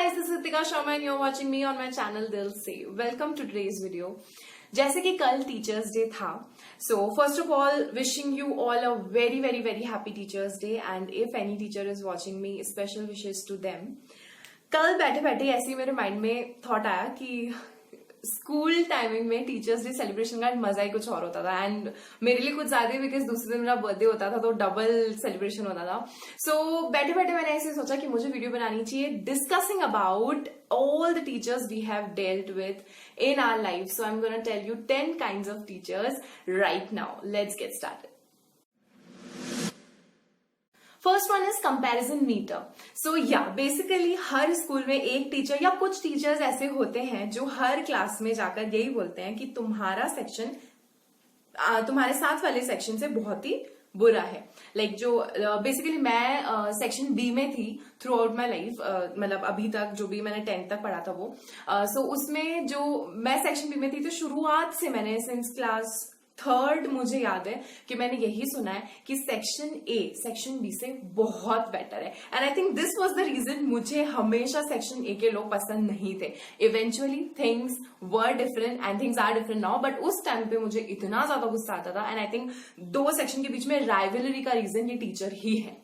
guys, this is Ritika Sharma and you're watching me on my channel Dil Se. Welcome to today's video. जैसे कि कल teachers day था, so first of all wishing you all a very very very happy teachers day and if any teacher is watching me special wishes to them. कल बैठे बैठे ऐसे ही मेरे mind में थॉट आया कि स्कूल टाइमिंग में टीचर्स डे सेलिब्रेशन का मजा ही कुछ और होता था एंड मेरे लिए कुछ ज्यादा बिकॉज दूसरे दिन मेरा बर्थडे होता था तो डबल सेलिब्रेशन होता था. सो बैठे बैठे मैंने ऐसे सोचा कि मुझे वीडियो बनानी चाहिए discussing about all the teachers we have dealt with in our life. So I'm going to tell you 10 kinds of teachers right now. Let's get started. First one is comparison meter. So yeah, basically her school में एक teacher या कुछ teachers ऐसे होते हैं जो हर class में जाकर यही बोलते हैं कि तुम्हारा सेक्शन तुम्हारे साथ वाले सेक्शन से बहुत ही बुरा है. लाइक जो बेसिकली मैं सेक्शन बी में थी थ्रू आउट माई लाइफ, मतलब अभी तक जो भी मैंने 10th तक पढ़ा था वो. सो उसमें जो मैं सेक्शन बी में थी तो शुरुआत से मैंने सिंस क्लास 3rd मुझे याद है कि मैंने यही सुना है कि सेक्शन ए सेक्शन बी से बहुत बेटर है. And I think this was the reason मुझे हमेशा सेक्शन ए के लोग पसंद नहीं थे. Eventually things were different and things are different now, but उस टाइम पे मुझे इतना ज्यादा गुस्सा आता था. एंड आई थिंक दो सेक्शन के बीच में राइवलरी का रीजन ये टीचर ही है.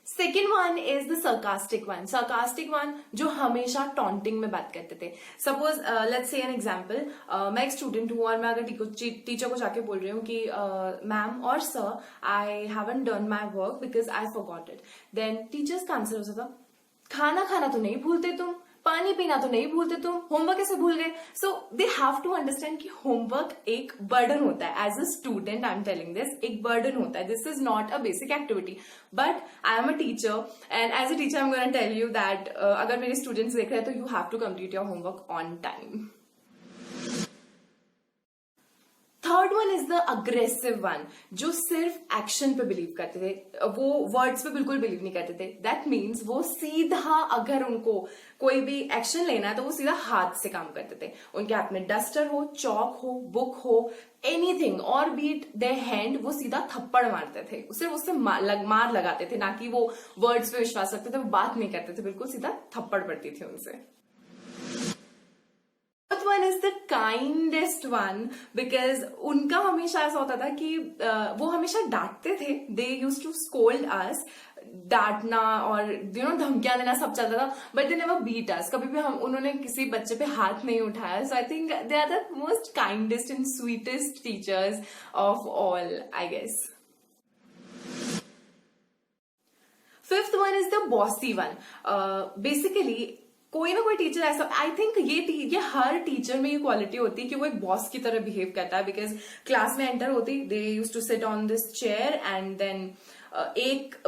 Second one is the sarcastic one. Sarcastic one जो हमेशा टॉन्टिंग में बात करते थे. Suppose let's say an example, मैं एक स्टूडेंट हूं और मैं अगर टीचर को जाके बोल रही हूँ कि मैम और sir I haven't done my work because I forgot it, then teachers का आंसर हो सकता खाना खाना तो नहीं भूलते तुम, पानी पीना तो नहीं भूलते तुम, होमवर्क कैसे भूल गए. So they have to understand कि होमवर्क एक बर्डन होता है. As a student I am telling this, एक बर्डन होता है. This is not a basic activity, but I am a teacher and as a teacher I am gonna tell you that अगर मेरे students देख रहे हैं तो you have to complete your homework on time. Third one is the aggressive one जो सिर्फ action पे believe करते थे, वो वर्ड्स पे बिल्कुल बिलीव नहीं करते थे. दैट मीन्स वो सीधा अगर उनको कोई भी एक्शन लेना है तो वो सीधा हाथ से काम करते थे. उनके हाथ में डस्टर हो, चौक हो, बुक हो, एनीथिंग और बीट देयर हैंड, वो सीधा थप्पड़ मारते थे. सिर्फ उससे मार लगाते थे, ना कि वो वर्ड्स पे विश्वास रखते थे. वो बात नहीं करते थे, बिल्कुल सीधा थप्पड़ पड़ती थी उनसे. One is the kindest one because उनका हमेशा ऐसा होता था कि वो हमेशा डांटते थे. They used to scold us, डांटना और धमकियां देना सब चलता था, but they never beat us. कभी भी उन्होंने किसी बच्चे पे हाथ नहीं उठाया. So I think they are the most kindest and sweetest teachers of all, I guess. Fifth one is the bossy one. Basically कोई ना कोई टीचर ऐसा, आई थिंक ये हर टीचर में ये क्वालिटी होती है कि वो एक बॉस की तरह बिहेव करता है. बिकॉज क्लास में एंटर होती, they use to sit on this chair and then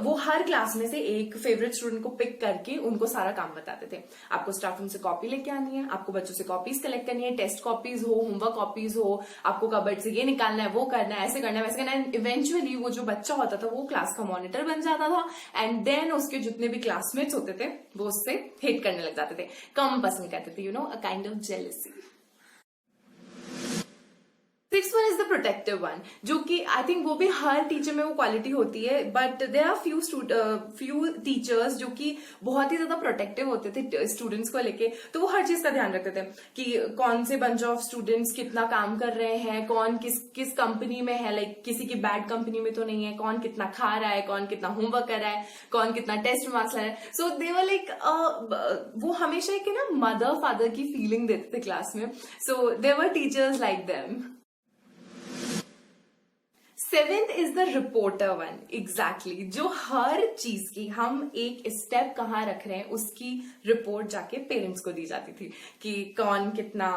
वो हर क्लास में से एक फेवरेट स्टूडेंट को पिक करके उनको सारा काम बताते थे. आपको स्टाफ रूम से कॉपी लेके आनी है, आपको बच्चों से कॉपीज कलेक्ट करनी है, टेस्ट कॉपीज हो, होमवर्क कॉपीज हो, आपको कबर्ड से ये निकालना है, वो करना है, ऐसे करना है, वैसे करना है. इवेंचुअली वो जो बच्चा होता था वो क्लास का मॉनिटर बन जाता था एंड देन उसके जितने भी क्लासमेट्स होते थे वो उससे हेट करने लग जाते थे, कम पसंद करते थे. A kind of jealousy. Sixth one is the protective one जो कि आई थिंक वो भी हर टीचर में वो क्वालिटी होती है, but there are few teachers जो कि बहुत ही ज्यादा प्रोटेक्टिव होते थे स्टूडेंट्स को लेके. तो वो हर चीज का ध्यान रखते थे कि कौन से बंच ऑफ स्टूडेंट्स कितना काम कर रहे हैं, कौन किस कंपनी में है, लाइक किसी की बैड कंपनी में तो नहीं है, कौन कितना खा रहा है, कौन कितना होमवर्क कर रहा है, कौन कितना टेस्ट मार्क्स ला रहा है. सो दे वर लाइक वो हमेशा एक मदर फादर की फीलिंग देते थे क्लास में. So they were teachers like them. Seventh is the reporter one. Exactly जो हर चीज की हम एक स्टेप कहाँ रख रहे हैं उसकी रिपोर्ट जाके पेरेंट्स को दी जाती थी कि कौन कितना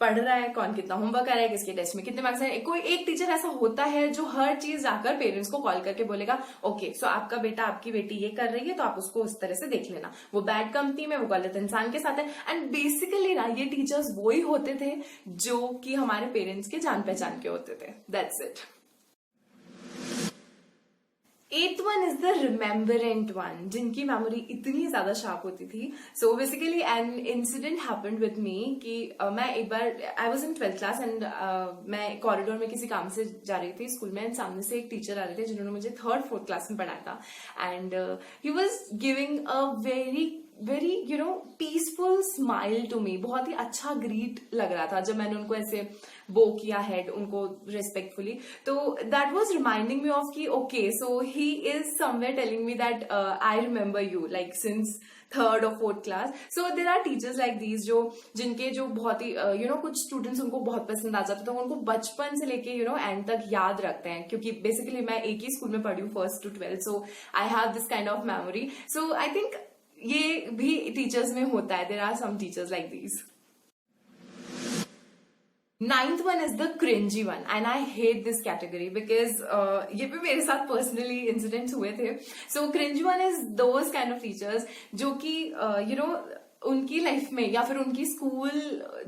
पढ़ रहा है, कौन कितना होमवर्क कर रहा है, किसके टेस्ट में कितने मार्क्स हैं. कोई एक टीचर ऐसा होता है जो हर चीज जाकर पेरेंट्स को कॉल करके बोलेगा ओके सो आपका बेटा आपकी बेटी ये कर रही है तो आप उसको उस तरह से देख लेना, वो बैड कंपनी में, वो गलत इंसान के साथ है. एंड बेसिकली ना ये टीचर्स वो ही होते थे जो कि हमारे पेरेंट्स के जान पहचान के होते थे. That's it. Eight one is the remembrant one, जिनकी मेमोरी इतनी ज्यादा शार्प होती थी. So basically an incident happened with me कि मैं एक बार, I was in 12th class and मैं कॉरिडोर में किसी काम से जा रही थी स्कूल में, एंड सामने से एक टीचर आ रहे थे जिन्होंने मुझे 3rd 4th क्लास में पढ़ाया था. And he was giving a very peaceful smile to me. बहुत ही अच्छा ग्रीट लग रहा था जब मैंने उनको ऐसे बो किया हेड उनको रिस्पेक्टफुली. तो that was reminding me of कि okay, so he is somewhere telling me that I remember you like since 3rd और 4th class. So there are teachers like these जिनके जो बहुत ही कुछ स्टूडेंट्स उनको बहुत पसंद आ जाते, तो उनको बचपन से लेके एंड तक याद रखते हैं. क्योंकि बेसिकली मैं एक ही स्कूल में पढ़ी हूँ 1st to 12th, so I have this kind of memory. So I think ये भी टीचर्स में होता है. There are some teachers like these. 9th one is the cringy one and I hate this category because ये भी मेरे साथ personally incidents हुए थे. So cringy one is those kind of teachers जो कि उनकी लाइफ में या फिर उनकी स्कूल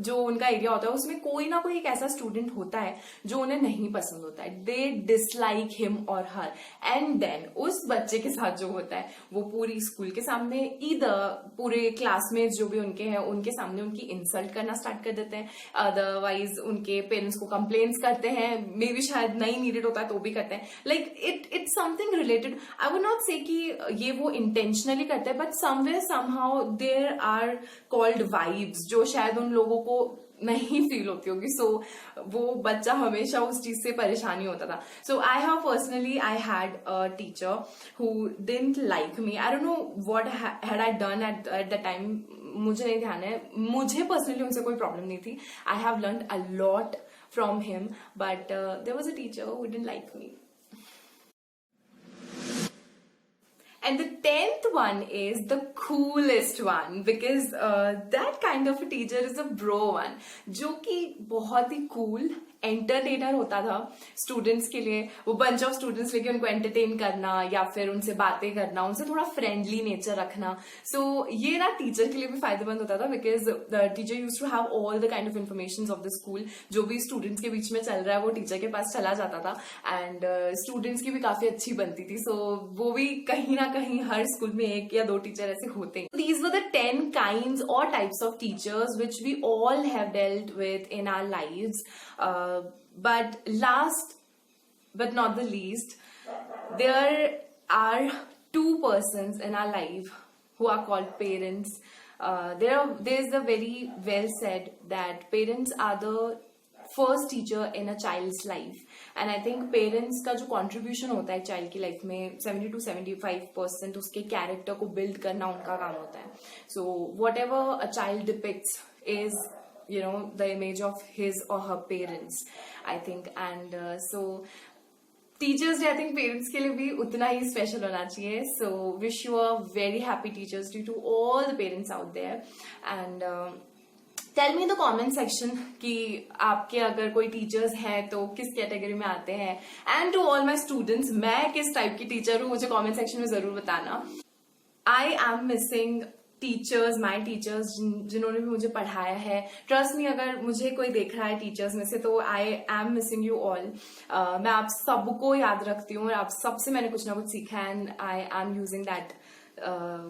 जो उनका एरिया होता है उसमें कोई ना कोई एक ऐसा स्टूडेंट होता है जो उन्हें नहीं पसंद होता है. दे डिसलाइक हिम और हर, एंड देन उस बच्चे के साथ जो होता है वो पूरी स्कूल के सामने ईदर पूरे क्लासमेट्स जो भी उनके हैं उनके सामने उनकी इंसल्ट करना स्टार्ट कर देते हैं. अदरवाइज उनके पेरेंट्स को कंप्लेन्स करते हैं, मे बी शायद नहीं नीडेड होता है तो भी करते हैं. Like it's something related. I would not say कि ये वो इंटेंशनली करते हैं, but somewhere somehow there are called vibes जो शायद उन लोगों को नहीं फील होती होगी. सो वो बच्चा हमेशा उस चीज से परेशानी होता था. So I have personally I had a teacher who didn't like me. I don't know what had I done at the time, मुझे नहीं ध्यान है. मुझे पर्सनली उनसे कोई प्रॉब्लम नहीं थी. I have learned a lot from him, but there was a teacher who didn't like me. And the 10th one is the coolest one because that kind of a teacher is a bro one, जो कि बहुत ही cool entertainer होता था students के लिए. वो bunch of students लेके उनको एंटरटेन करना या फिर उनसे बातें करना, उनसे थोड़ा फ्रेंडली नेचर रखना. सो ये ना टीचर के लिए भी फायदेमंद होता था because the teacher use to have all the kind of information of the school. जो भी स्टूडेंट्स के बीच में चल रहा है वो टीचर के पास चला जाता था, एंड स्टूडेंट्स की भी काफी अच्छी बनती थी. सो वो भी कहीं ना कहीं हर स्कूल में एक या दो टीचर ऐसे होते हैं. These were the 10 kinds or types of teachers which we all have dealt with in our lives. But last but not the least, there are 2 persons in our life who are called parents. There's the very well said that parents are the first teacher in a child's life, and I think parents का जो contribution होता है child की life में 70 to 75% उसके character को build करना उनका काम होता है. So whatever a child depicts is the image of his or her parents, I think. And so teachers I think parents के लिए भी उतना ही special होना चाहिए. So wish you a very happy Teachers Day to all the parents out there. And tell me the comment section कि आपके अगर कोई टीचर्स हैं तो किस कैटेगरी में आते हैं. And to all my students, मैं किस टाइप की टीचर हूँ मुझे कॉमेंट सेक्शन में जरूर बताना. I am missing teachers, my teachers जिन्होंने भी मुझे पढ़ाया है. ट्रस्ट मी, अगर मुझे कोई देख रहा है टीचर्स में से तो I am missing you all. मैं आप सबको याद रखती हूँ और आप सबसे मैंने कुछ ना कुछ सीखा है, and I am using that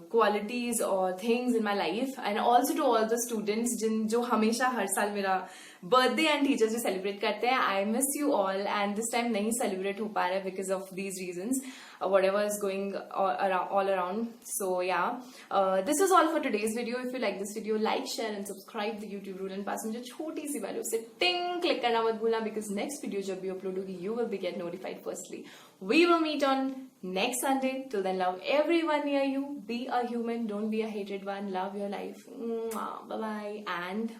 qualities or things in my life. And also to all the students जो हमेशा हर साल मेरा birthday and teachers day celebrate करते हैं. I miss you all, and this time नहीं सेलिब्रेट हो पा रहा है because of these reasons, whatever is going all around. So yeah, this is all for today's video. If you like this video, like, share and subscribe the YouTube rule, and पास में जो छोटी सी value से टिंग click करना मत भूलना, because next video जब भी अपलोड होगी you will be get notified firstly. We will meet on next Sunday. Till then, love everyone near you. Be a human, don't be a hated one. Love your life. Bye bye, and